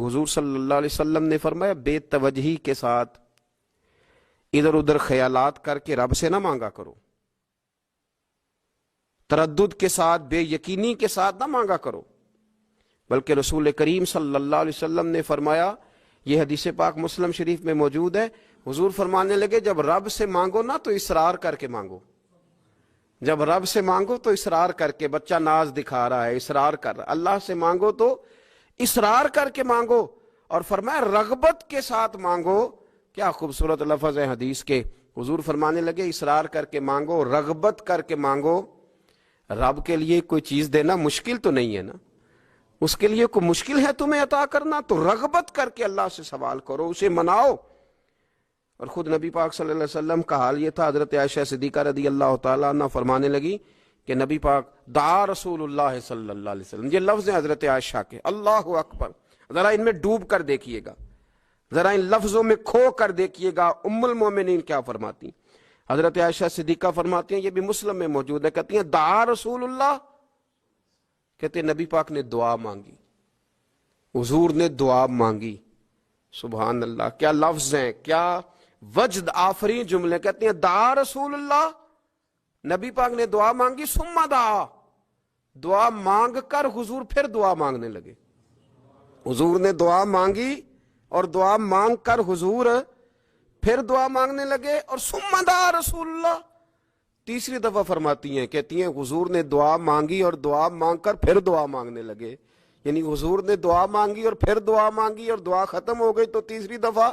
حضور صلی اللہ علیہ وسلم نے فرمایا بے توجہی کے ساتھ ادھر ادھر خیالات کر کے رب سے نہ مانگا کرو، تردد کے ساتھ بے یقینی کے ساتھ نہ مانگا کرو، بلکہ رسول کریم صلی اللہ علیہ وسلم نے فرمایا، یہ حدیث پاک مسلم شریف میں موجود ہے، حضور فرمانے لگے جب رب سے مانگو نا تو اصرار کر کے مانگو، جب رب سے مانگو تو اصرار کر کے، بچہ ناز دکھا رہا ہے اصرار کر رہا ہے، اللہ سے مانگو تو اصرار کر کے مانگو، اور فرمایا رغبت کے ساتھ مانگو۔ کیا خوبصورت لفظ ہے حدیث کے، حضور فرمانے لگے اصرار کر کے مانگو، رغبت کر کے مانگو۔ رب کے لیے کوئی چیز دینا مشکل تو نہیں ہے نا، اس کے لیے کوئی مشکل ہے تمہیں عطا کرنا؟ تو رغبت کر کے اللہ سے سوال کرو، اسے مناؤ۔ اور خود نبی پاک صلی اللہ علیہ وسلم کا حال یہ تھا، حضرت عائشہ صدیقہ رضی اللہ تعالیٰ عنہ فرمانے لگی کہ نبی پاک دعا رسول اللہ صلی اللہ علیہ وسلم، یہ لفظ ہیں حضرت عائشہ کے، اللہ اکبر، ذرا ان میں ڈوب کر دیکھیے گا، ذرا ان لفظوں میں کھو کر دیکھیے گا ام المومنین کیا فرماتی۔ حضرت عائشہ صدیقہ فرماتی ہیں، یہ بھی مسلم میں موجود ہے، کہتی ہیں دعا رسول اللہ، کہتے ہیں نبی پاک نے دعا مانگی، حضور نے دعا مانگی۔ سبحان اللہ، کیا لفظ ہیں، کیا وجد آفرین جملے، کہتے ہیں دعا رسول اللہ، نبی پاک نے دعا مانگی، ثم دعا، دعا مانگ کر حضور پھر دعا مانگنے لگے۔ حضور نے دعا مانگی اور دعا مانگ کر حضور پھر دعا مانگنے لگے، اور ثم دعا رسول اللہ، تیسری دفعہ فرماتی ہیں، کہتی ہیں حضور نے دعا مانگی اور دعا مانگ کر پھر دعا مانگنے لگے، یعنی حضور نے دعا مانگی اور پھر دعا مانگی اور دعا ختم ہو گئی تو تیسری دفعہ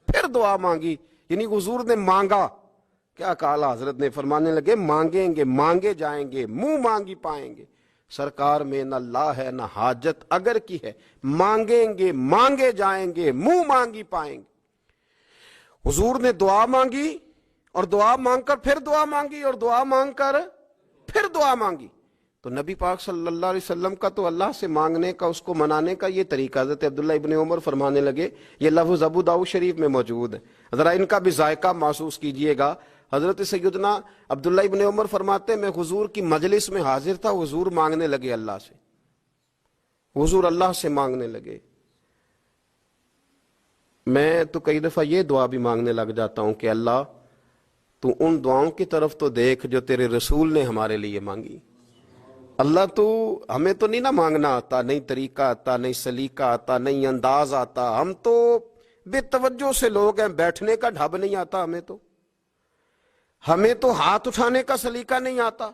پھر دعا مانگی، یعنی حضور نے مانگا۔ کیا کہا حضرت نے، فرمانے لگے مانگیں گے مانگے جائیں گے، منہ مانگی پائیں گے، سرکار میں نہ لا ہے نہ حاجت اگر کی ہے، مانگیں گے مانگے جائیں گے، منہ مانگی پائیں گے۔ حضور نے دعا مانگی اور دعا مانگ کر پھر دعا مانگی اور دعا مانگ کر پھر دعا مانگی، تو نبی پاک صلی اللہ علیہ وسلم کا تو اللہ سے مانگنے کا، اس کو منانے کا یہ طریقہ۔ حضرت عبداللہ ابن عمر فرمانے لگے، یہ لفظ ابو داؤد شریف میں موجود ہے، ذرا ان کا بھی ذائقہ محسوس کیجئے گا۔ حضرت سیدنا عبداللہ ابن عمر فرماتے ہیں، میں حضور کی مجلس میں حاضر تھا، حضور مانگنے لگے اللہ سے، حضور اللہ سے مانگنے لگے۔ میں تو کئی دفعہ یہ دعا بھی مانگنے لگ جاتا ہوں کہ اللہ تو ان دعاؤں کی طرف تو دیکھ جو تیرے رسول نے ہمارے لیے مانگی۔ اللہ تو ہمیں تو نہیں نہ مانگنا آتا، نہیں طریقہ آتا، نہیں سلیقہ آتا، نہیں انداز آتا، ہم تو بے توجہ سے لوگ ہیں، بیٹھنے کا ڈھب نہیں آتا ہمیں تو ہاتھ اٹھانے کا سلیقہ نہیں آتا،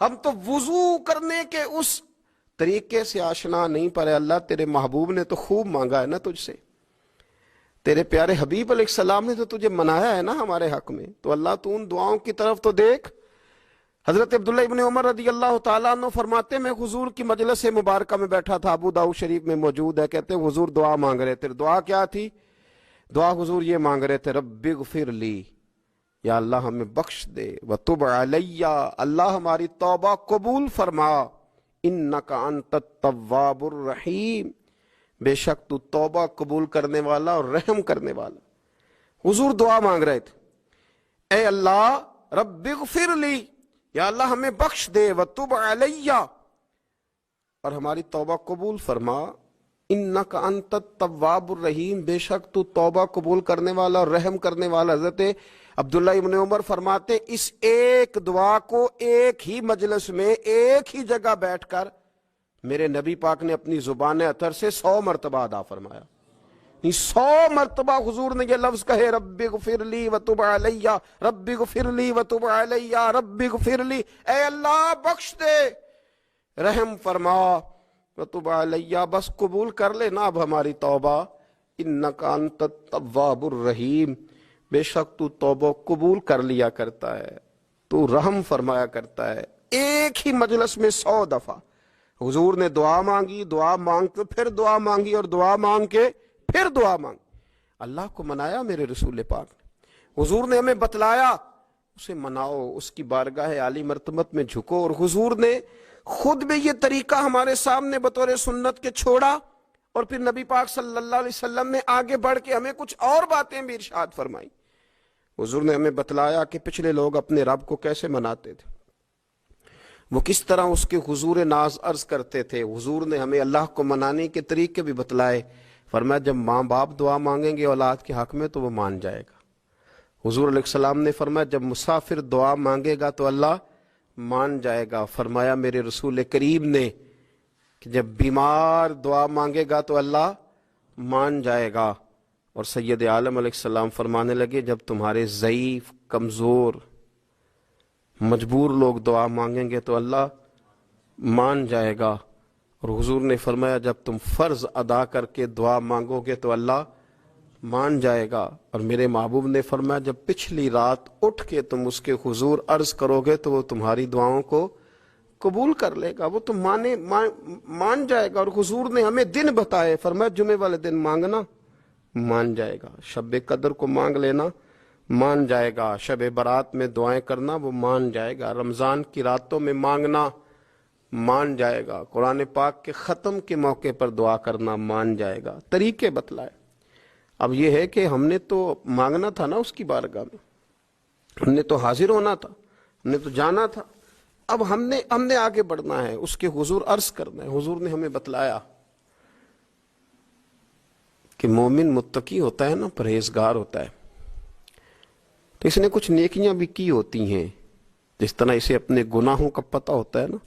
ہم تو وضو کرنے کے اس طریقے سے آشنا نہیں، پر اللہ تیرے محبوب نے تو خوب مانگا ہے نا تجھ سے، تیرے پیارے حبیب علیہ السلام نے تو تجھے منایا ہے نا ہمارے حق میں، تو اللہ تو ان دعاؤں کی طرف تو دیکھ۔ حضرت عبداللہ ابن عمر رضی اللہ تعالیٰ عنہ فرماتے، میں حضور کی مجلس مبارکہ میں بیٹھا تھا، ابو داؤد شریف میں موجود ہے، کہتے حضور دعا مانگ رہے تھے۔ دعا کیا تھی؟ دعا حضور یہ مانگ رہے تھے، رب اغفر لی، یا اللہ ہمیں بخش دے، وتب علی، اللہ ہماری توبہ قبول فرما، انک انت التواب الرحیم، بے شک تو توبہ قبول کرنے والا اور رحم کرنے والا۔ حضور دعا مانگ رہے تھے، اے اللہ رب اغفر لی، یا اللہ ہمیں بخش دے، وتب علی، اور ہماری توبہ قبول فرما، انک انت التواب الرحیم، بے شک تو توبہ قبول کرنے والا اور رحم کرنے والا۔ حضرت عبداللہ ابن عمر فرماتے، اس ایک دعا کو ایک ہی مجلس میں ایک ہی جگہ بیٹھ کر میرے نبی پاک نے اپنی زبان اطہر سے 100 مرتبہ ادا فرمایا، 100 مرتبہ حضور نے یہ لفظ کہے، رب اغفر لی وتب علی، رب اغفر لی وتب علی، رب اغفر لی، اے اللہ بخش دے، رحم فرما، وتب علی، بس قبول کر لے نا اب ہماری توبہ، انک انت التواب الرحیم، بے شک تو توبہ قبول کر لیا کرتا ہے، تو رحم فرمایا کرتا ہے۔ ایک ہی مجلس میں 100 دفعہ حضور نے دعا مانگی، دعا مانگ کے پھر دعا مانگی اور دعا مانگ کے پھر دعا مانگی۔ اللہ کو منایا میرے رسول پاک نے، حضور نے ہمیں بتلایا، اسے مناؤ، اس کی بارگاہ عالی مرتبت میں جھکو، اور حضور نے خود بھی یہ طریقہ ہمارے سامنے بطور سنت کے چھوڑا، اور پھر نبی پاک صلی اللہ علیہ وسلم نے آگے بڑھ کے ہمیں کچھ اور باتیں بھی ارشاد فرمائی۔ حضور نے ہمیں بتلایا کہ پچھلے لوگ اپنے رب کو کیسے مناتے تھے، وہ کس طرح اس کے حضور ناز عرض کرتے تھے۔ حضور نے ہمیں اللہ کو منانے کے طریقے بھی بتلائے، فرمایا جب ماں باپ دعا مانگیں گے اولاد کے حق میں تو وہ مان جائے گا۔ حضور علیہ السلام نے فرمایا جب مسافر دعا مانگے گا تو اللہ مان جائے گا۔ فرمایا میرے رسول کریم نے کہ جب بیمار دعا مانگے گا تو اللہ مان جائے گا۔ اور سید عالم علیہ السلام فرمانے لگے جب تمہارے ضعیف، کمزور، مجبور لوگ دعا مانگیں گے تو اللہ مان جائے گا۔ اور حضور نے فرمایا جب تم فرض ادا کر کے دعا مانگو گے تو اللہ مان جائے گا۔ اور میرے محبوب نے فرمایا جب پچھلی رات اٹھ کے تم اس کے حضور عرض کرو گے تو وہ تمہاری دعاؤں کو قبول کر لے گا، وہ تم مان جائے گا۔ اور حضور نے ہمیں دن بتائے، فرمایا جمعے والے دن مانگنا مان جائے گا، شب قدر کو مانگ لینا مان جائے گا، شب برات میں دعائیں کرنا وہ مان جائے گا، رمضان کی راتوں میں مانگنا مان جائے گا، قرآن پاک کے ختم کے موقع پر دعا کرنا مان جائے گا۔ طریقے بتلائے۔ اب یہ ہے کہ ہم نے تو مانگنا تھا نا اس کی بارگاہ میں، ہم نے تو حاضر ہونا تھا، ہم نے تو جانا تھا۔ اب ہم نے آگے بڑھنا ہے، اس کے حضور عرض کرنا ہے۔ حضور نے ہمیں بتلایا کہ مومن متقی ہوتا ہے نا، پرہیزگار ہوتا ہے، تو اس نے کچھ نیکیاں بھی کی ہوتی ہیں، جس طرح اسے اپنے گناہوں کا پتہ ہوتا ہے نا،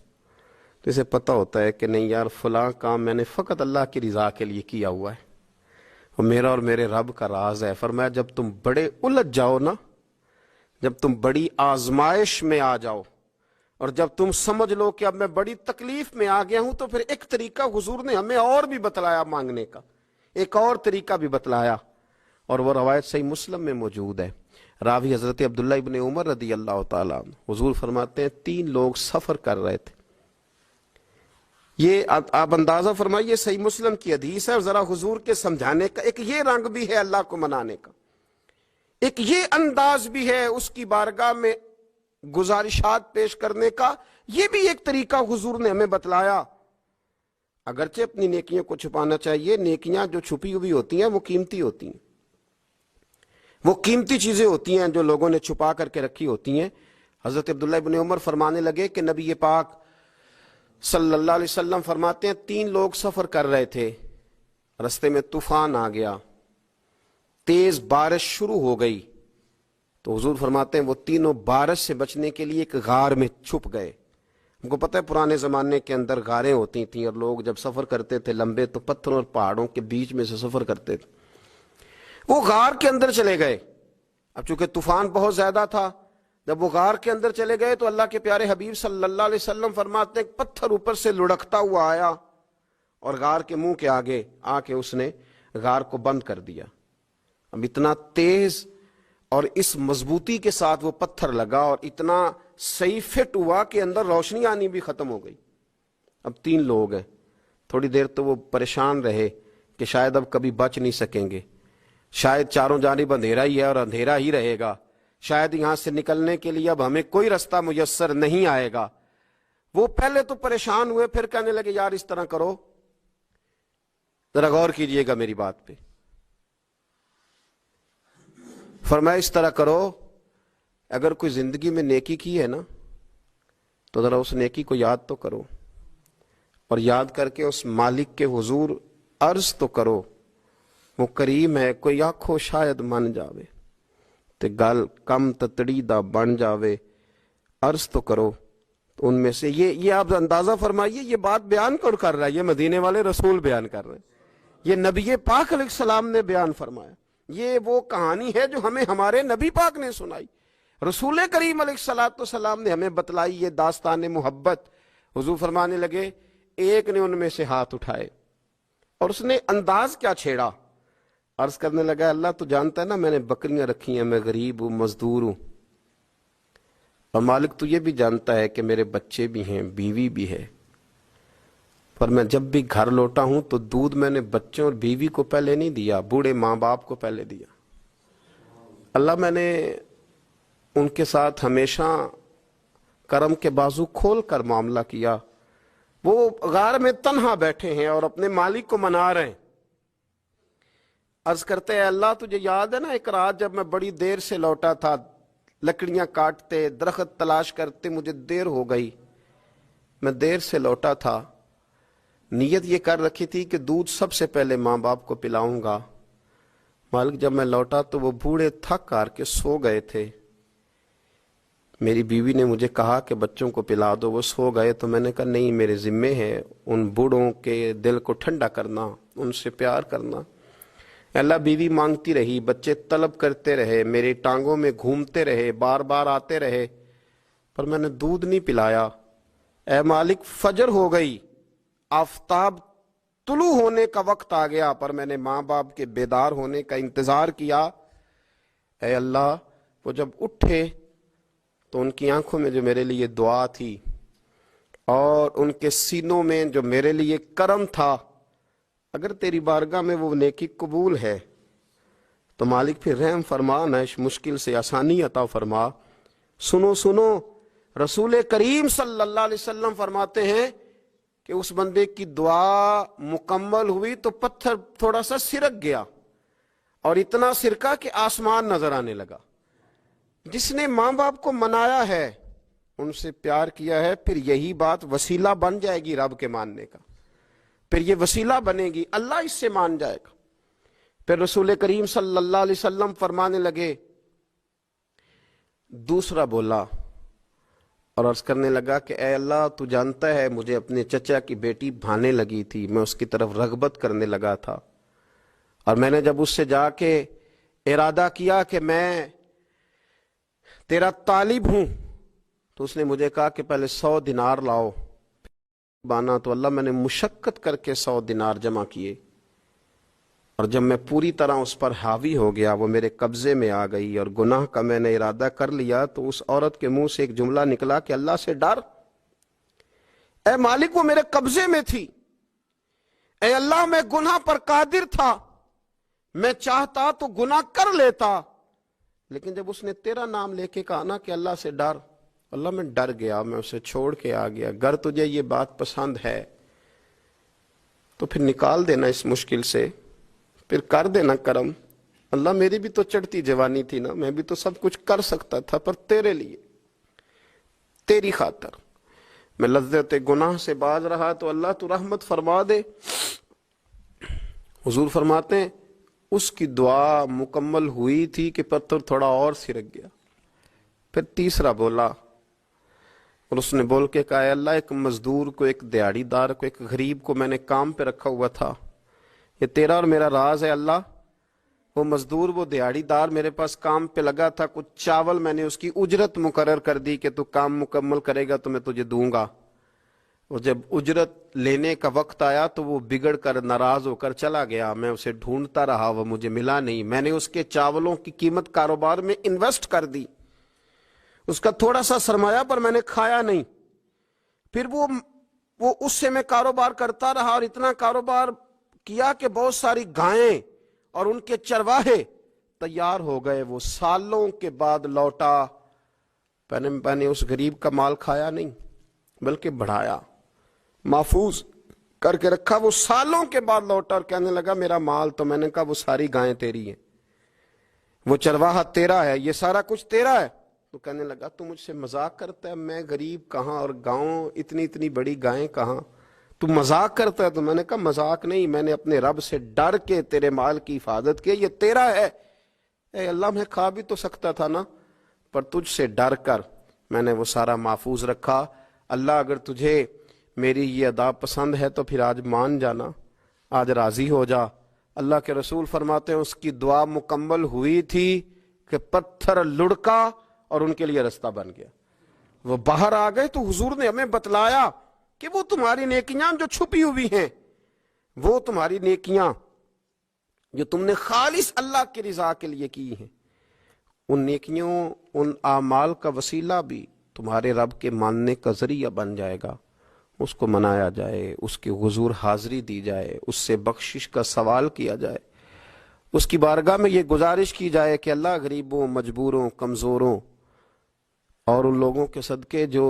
تو اسے پتہ ہوتا ہے کہ نہیں یار فلاں کام میں نے فقط اللہ کی رضا کے لیے کیا ہوا ہے، اور میرا اور میرے رب کا راز ہے۔ فرمایا جب تم بڑے الجھ جاؤ نا، جب تم بڑی آزمائش میں آ جاؤ، اور جب تم سمجھ لو کہ اب میں بڑی تکلیف میں آ گیا ہوں، تو پھر ایک طریقہ حضور نے ہمیں اور بھی بتلایا مانگنے کا، ایک اور طریقہ بھی بتلایا، اور وہ روایت صحیح مسلم میں موجود ہے۔ راوی حضرت عبداللہ ابن عمر رضی اللہ تعالیٰ عنہ، حضور فرماتے ہیں 3 لوگ سفر کر رہے تھے۔ یہ آپ اندازہ فرمائیے صحیح مسلم کی حدیث ہے، اور ذرا حضور کے سمجھانے کا ایک یہ رنگ بھی ہے اللہ کو منانے کا، ایک یہ انداز بھی ہے اس کی بارگاہ میں گزارشات پیش کرنے کا، یہ بھی ایک طریقہ حضور نے ہمیں بتلایا۔ اگرچہ اپنی نیکیوں کو چھپانا چاہیے، نیکیاں جو چھپی ہوئی ہوتی ہیں وہ قیمتی ہوتی ہیں، وہ قیمتی چیزیں ہوتی ہیں جو لوگوں نے چھپا کر کے رکھی ہوتی ہیں۔ حضرت عبداللہ ابن عمر فرمانے لگے کہ نبی پاک صلی اللہ علیہ وسلم فرماتے ہیں 3 لوگ سفر کر رہے تھے، رستے میں طوفان آ گیا، تیز بارش شروع ہو گئی، تو حضور فرماتے ہیں وہ تینوں بارش سے بچنے کے لیے ایک غار میں چھپ گئے۔ ہم کو پتہ ہے پرانے زمانے کے اندر غاریں ہوتی تھیں، اور لوگ جب سفر کرتے تھے لمبے تو پتھروں اور پہاڑوں کے بیچ میں سے سفر کرتے تھے۔ وہ غار کے اندر چلے گئے۔ اب چونکہ طوفان بہت زیادہ تھا، جب وہ غار کے اندر چلے گئے تو اللہ کے پیارے حبیب صلی اللہ علیہ وسلم فرماتے ہیں پتھر اوپر سے لڑکتا ہوا آیا اور غار کے منہ کے آگے آ کے اس نے غار کو بند کر دیا۔ اب اتنا تیز اور اس مضبوطی کے ساتھ وہ پتھر لگا اور اتنا صحیح فٹ ہوا کہ اندر روشنی آنی بھی ختم ہو گئی۔ اب 3 لوگ ہیں، تھوڑی دیر تو وہ پریشان رہے کہ شاید اب کبھی بچ نہیں سکیں گے، شاید چاروں جانب اندھیرا ہی ہے اور اندھیرا ہی رہے گا، شاید یہاں سے نکلنے کے لیے اب ہمیں کوئی رستہ میسر نہیں آئے گا۔ وہ پہلے تو پریشان ہوئے، پھر کہنے لگے یار اس طرح کرو، ذرا غور کیجئے گا میری بات پہ۔ فرمایا اس طرح کرو، اگر کوئی زندگی میں نیکی کی ہے نا تو ذرا اس نیکی کو یاد تو کرو، اور یاد کر کے اس مالک کے حضور عرض تو کرو، وہ کریم ہے، کوئی آنکھو شاید من جاوے تے گل کم تتڑی دا بن جاوے، عرض تو کرو۔ تو ان میں سے یہ آپ اندازہ فرمائیے، یہ بات بیان کر رہا ہے، یہ مدینے والے رسول بیان کر رہے ہیں، یہ نبی پاک علیہ السلام نے بیان فرمایا، یہ وہ کہانی ہے جو ہمیں ہمارے نبی پاک نے سنائی، رسول کریم علیہ السلام نے ہمیں بتلائی، یہ داستان محبت۔ حضور فرمانے لگے ایک نے ان میں سے ہاتھ اٹھائے اور اس نے انداز کیا چھیڑا، عرض کرنے لگا اللہ تو جانتا ہے نا میں نے بکریاں رکھی ہیں، میں غریب ہوں، مزدور ہوں، اور مالک تو یہ بھی جانتا ہے کہ میرے بچے بھی ہیں، بیوی بھی ہے، پر میں جب بھی گھر لوٹا ہوں تو دودھ میں نے بچوں اور بیوی کو پہلے نہیں دیا، بوڑھے ماں باپ کو پہلے دیا۔ اللہ میں نے ان کے ساتھ ہمیشہ کرم کے بازو کھول کر معاملہ کیا، وہ غار میں تنہا بیٹھے ہیں اور اپنے مالک کو منا رہے ہیں۔ عرض کرتے ہیں اللہ تجھے یاد ہے نا ایک رات جب میں بڑی دیر سے لوٹا تھا، لکڑیاں کاٹتے درخت تلاش کرتے مجھے دیر ہو گئی، میں دیر سے لوٹا تھا، نیت یہ کر رکھی تھی کہ دودھ سب سے پہلے ماں باپ کو پلاؤں گا۔ مالک جب میں لوٹا تو وہ بوڑھے تھک کر کے سو گئے تھے۔ میری بیوی نے مجھے کہا کہ بچوں کو پلا دو، وہ سو گئے، تو میں نے کہا نہیں، میرے ذمے ہے ان بوڑھوں کے دل کو ٹھنڈا کرنا، ان سے پیار کرنا۔ اللہ، بیوی مانگتی رہی، بچے طلب کرتے رہے، میری ٹانگوں میں گھومتے رہے، بار بار آتے رہے، پر میں نے دودھ نہیں پلایا۔ اے مالک، فجر ہو گئی، آفتاب طلوع ہونے کا وقت آ گیا، پر میں نے ماں باپ کے بیدار ہونے کا انتظار کیا۔ اے اللہ، وہ جب اٹھے تو ان کی آنکھوں میں جو میرے لیے دعا تھی اور ان کے سینوں میں جو میرے لیے کرم تھا، اگر تیری بارگاہ میں وہ نیکی قبول ہے تو مالک پھر رحم فرما، نہ اس مشکل سے آسانی عطا فرما۔ سنو سنو، رسول کریم صلی اللہ علیہ وسلم فرماتے ہیں کہ اس بندے کی دعا مکمل ہوئی تو پتھر تھوڑا سا سرک گیا، اور اتنا سرکا کہ آسمان نظر آنے لگا۔ جس نے ماں باپ کو منایا ہے، ان سے پیار کیا ہے، پھر یہی بات وسیلہ بن جائے گی رب کے ماننے کا، پھر یہ وسیلہ بنے گی، اللہ اس سے مان جائے گا۔ پھر رسول کریم صلی اللہ علیہ وسلم فرمانے لگے، دوسرا بولا اور عرض کرنے لگا کہ اے اللہ، تو جانتا ہے مجھے اپنے چچا کی بیٹی بھانے لگی تھی، میں اس کی طرف رغبت کرنے لگا تھا، اور میں نے جب اس سے جا کے ارادہ کیا کہ میں تیرا طالب ہوں، تو اس نے مجھے کہا کہ پہلے 100 دینار لاؤ بانا، تو اللہ، میں نے مشقت کر کے 100 دینار جمع کیے، اور جب میں پوری طرح اس پر حاوی ہو گیا، وہ میرے قبضے میں آ گئی اور گناہ کا میں نے ارادہ کر لیا، تو اس عورت کے منہ سے ایک جملہ نکلا کہ اللہ سے ڈر۔ اے مالک، وہ میرے قبضے میں تھی، اے اللہ، میں گناہ پر قادر تھا، میں چاہتا تو گناہ کر لیتا، لیکن جب اس نے تیرا نام لے کے کہا نا کہ اللہ سے ڈر، اللہ، میں ڈر گیا، میں اسے چھوڑ کے آ گیا۔ اگر تجھے یہ بات پسند ہے تو پھر نکال دینا اس مشکل سے، پھر کر دینا کرم۔ اللہ، میری بھی تو چڑھتی جوانی تھی نا، میں بھی تو سب کچھ کر سکتا تھا، پر تیرے لیے، تیری خاطر میں لذت گناہ سے باز رہا، تو اللہ تو رحمت فرما دے۔ حضور فرماتے ہیں اس کی دعا مکمل ہوئی تھی کہ پتھر تھوڑا اور سرک گیا۔ پھر تیسرا بولا، اور اس نے بول کے کہا، اے اللہ، ایک مزدور کو، ایک دیہڑی دار کو، ایک غریب کو میں نے کام پہ رکھا ہوا تھا، یہ تیرا اور میرا راز ہے اللہ۔ وہ مزدور، وہ دیہڑی دار میرے پاس کام پہ لگا تھا، کچھ چاول میں نے اس کی اجرت مقرر کر دی کہ تو کام مکمل کرے گا تو میں تجھے دوں گا، اور جب اجرت لینے کا وقت آیا تو وہ بگڑ کر ناراض ہو کر چلا گیا، میں اسے ڈھونڈتا رہا، وہ مجھے ملا نہیں، میں نے اس کے چاولوں کی قیمت کاروبار میں انویسٹ کر دی، اس کا تھوڑا سا سرمایہ، پر میں نے کھایا نہیں۔ پھر وہ اس سے میں کاروبار کرتا رہا، اور اتنا کاروبار کیا کہ بہت ساری گائیں اور ان کے چرواہے تیار ہو گئے، وہ سالوں کے بعد لوٹا، میں نے اس غریب کا مال کھایا نہیں بلکہ بڑھایا، محفوظ کر کے رکھا۔ وہ سالوں کے بعد لوٹا اور کہنے لگا میرا مال، تو میں نے کہا وہ ساری گائیں تیری ہیں، وہ چرواہا تیرا ہے، یہ سارا کچھ تیرا ہے۔ تو کہنے لگا تو مجھ سے مذاق کرتا ہے، میں غریب کہاں اور گاؤں اتنی بڑی گائیں کہاں، تو مذاق کرتا ہے؟ تو میں نے کہا مذاق نہیں، میں نے اپنے رب سے ڈر کے تیرے مال کی حفاظت کی، یہ تیرا ہے۔ اے اللہ، میں کھا بھی تو سکتا تھا نا، پر تجھ سے ڈر کر میں نے وہ سارا محفوظ رکھا۔ اللہ، اگر تجھے میری یہ ادا پسند ہے تو پھر آج مان جانا، آج راضی ہو جا۔ اللہ کے رسول فرماتے ہیں اس کی دعا مکمل ہوئی تھی کہ پتھر لڑکا اور ان کے لیے رستہ بن گیا، وہ باہر آ گئے۔ تو حضور نے ہمیں بتلایا کہ وہ تمہاری نیکیاں جو چھپی ہوئی ہیں، وہ تمہاری نیکیاں جو تم نے خالص اللہ کی رضا کے لیے کی ہیں، ان نیکیوں، ان اعمال کا وسیلہ بھی تمہارے رب کے ماننے کا ذریعہ بن جائے گا۔ اس کو منایا جائے، اس کے حضور حاضری دی جائے، اس سے بخشش کا سوال کیا جائے، اس کی بارگاہ میں یہ گزارش کی جائے کہ اللہ، غریبوں، مجبوروں، کمزوروں اور ان لوگوں کے صدقے جو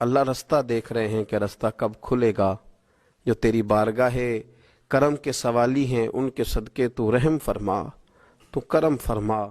اللہ رستہ دیکھ رہے ہیں کہ رستہ کب کھلے گا، جو تیری بارگاہ کرم کے سوالی ہیں، ان کے صدقے تو رحم فرما، تو کرم فرما۔